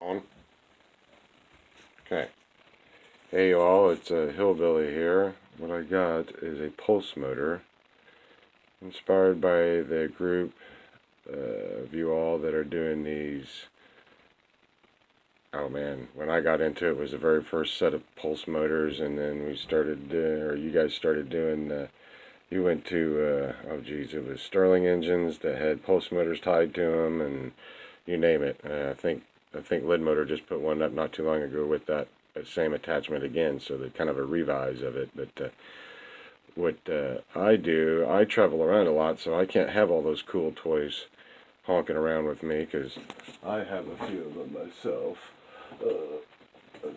On. Okay. Hey y'all, it's a Hillbilly here. What I got is a pulse motor inspired by the group of you all that are doing these. Oh man, when I got into it was the very first set of pulse motors, and then we started, or you guys started doing, you went to, oh geez, it was Stirling engines that had pulse motors tied to them, and you name it. I think Lid Motor just put one up not too long ago with that same attachment again, so they're kind of a revise of it. But what I do, I travel around a lot, so I can't have all those cool toys honking around with me, because I have a few of them myself.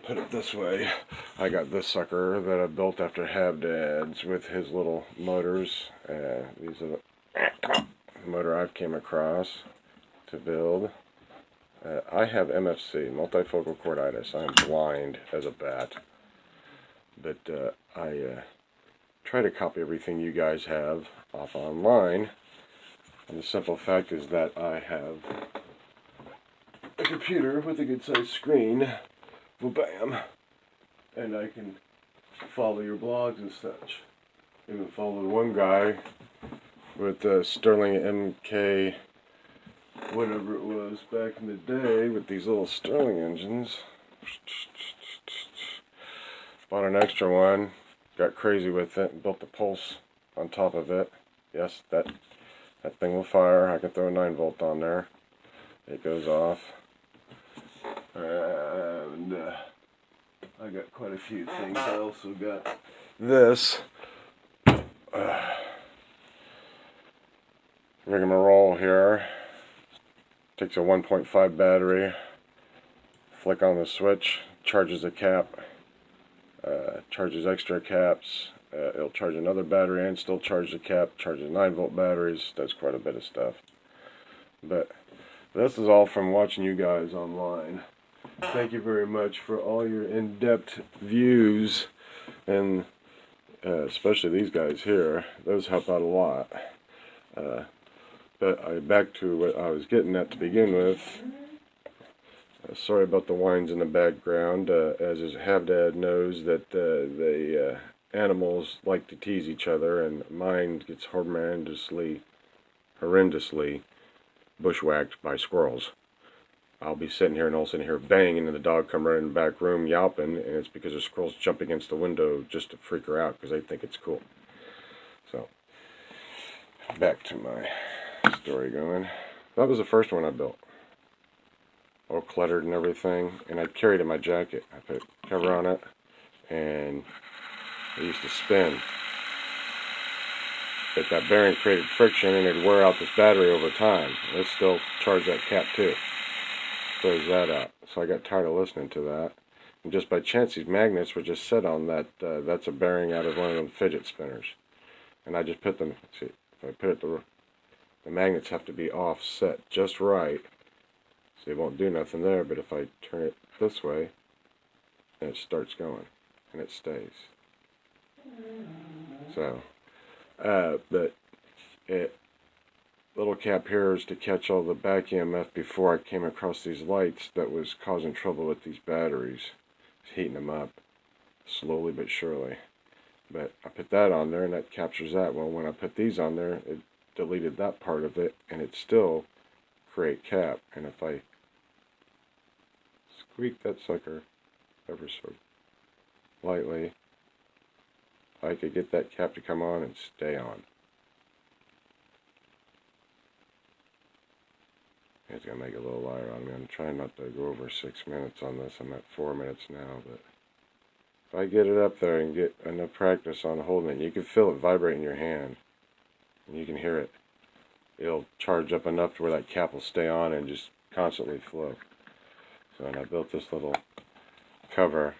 Put it this way, I got this sucker that I built after Habdad's with his little motors. These are the motor I've came across to build. I have MFC, multifocal chorditis. I am blind as a bat. But I try to copy everything you guys have off online. And the simple fact is that I have a computer with a good sized screen. Well, bam. And I can follow your blogs and such. Even followed one guy with Sterling MK, whatever it was back in the day, with these little Sterling engines. Bought an extra one, got crazy with it, and built the pulse on top of it. Yes, that thing will fire. I can throw a 9-volt on there. It goes off. And I got quite a few things. I also got this rigmarole here. Takes a 1.5 battery, flick on the switch, charges a cap, charges extra caps, it'll charge another battery and still charge the cap, charges 9-volt batteries, does quite a bit of stuff. But this is all from watching you guys online. Thank you very much for all your in-depth views, and especially these guys here. Those help out a lot. But back to what I was getting at to begin with. Sorry about the whines in the background. As his Havdad knows that the animals like to tease each other, and mine gets horrendously bushwhacked by squirrels. I'll be sitting here and all of a sudden hear bang, and then the dog come running in the back room yelping, and it's because the squirrels jump against the window just to freak her out because they think it's cool. So, back to my story going. That was the first one I built. All cluttered and everything, and I carried it in my jacket. I put a cover on it, and it used to spin. But that bearing created friction, and it'd wear out this battery over time. It still charged that cap too. Throws that out. So I got tired of listening to that. And just by chance, these magnets were just set on that. That's a bearing out of one of them fidget spinners. And I just put them, see, if I put it, the magnets have to be offset just right. So it won't do nothing there, but if I turn it this way, then it starts going. And it stays. So, but it, little cap here is to catch all the back EMF before I came across these lights that was causing trouble with these batteries. It's heating them up slowly but surely. But I put that on there and that captures that. Well, when I put these on there, it deleted that part of it, and it still create cap. And if I squeak that sucker ever so lightly, I could get that cap to come on and stay on. It's going to make a little liar on me. I'm trying not to go over 6 minutes on this. I'm at 4 minutes now, but if I get it up there and get enough practice on holding it, you can feel it vibrate in your hand. And you can hear it. It'll charge up enough to where that cap will stay on and just constantly flow. So, and I built this little cover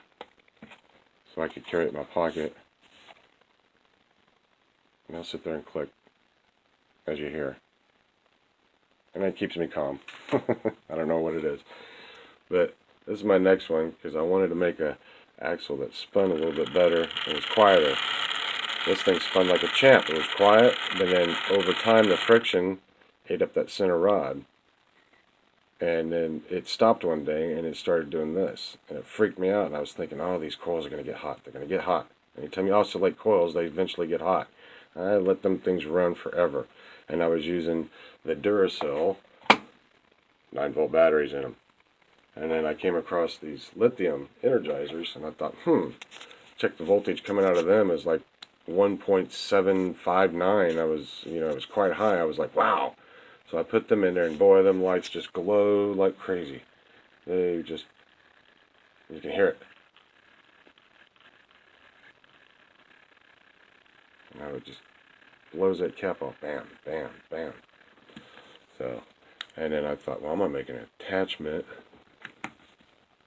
so I could carry it in my pocket. And I'll sit there and click, as you hear. And that keeps me calm. I don't know what it is. But this is my next one, because I wanted to make a axle that spun a little bit better and was quieter. This thing spun like a champ. It was quiet, but then over time the friction ate up that center rod. And then it stopped one day and it started doing this. And it freaked me out. And I was thinking, oh, these coils are going to get hot. They're going to get hot. Anytime you oscillate coils, they eventually get hot. I let them things run forever. And I was using the Duracell 9-volt batteries in them. And then I came across these lithium energizers and I thought, check the voltage coming out of them is like 1.759. It was quite high. I was like, wow. So I put them in there, and boy, them lights just glow like crazy. You can hear it. And it just blows that cap off. Bam, bam, bam. So, and then I thought, well, I'm going to make an attachment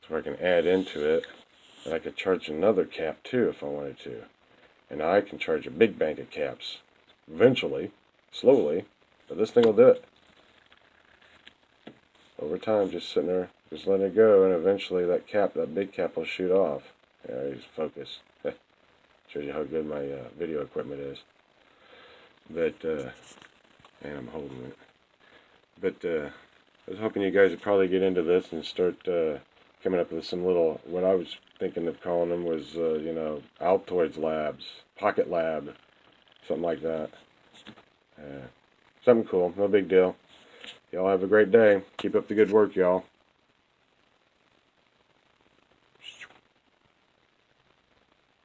so I can add into it. And I could charge another cap too if I wanted to. And I can charge a big bank of caps. Eventually, slowly, but this thing will do it. Over time, just sitting there, just letting it go, and eventually that big cap will shoot off. Yeah, just focus. Shows you how good my video equipment is. But, and I'm holding it. But I was hoping you guys would probably get into this and start coming up with some little, what I was thinking of calling them was, Altoids labs, pocket lab, something like that. Something cool, no big deal. Y'all have a great day. Keep up the good work, y'all.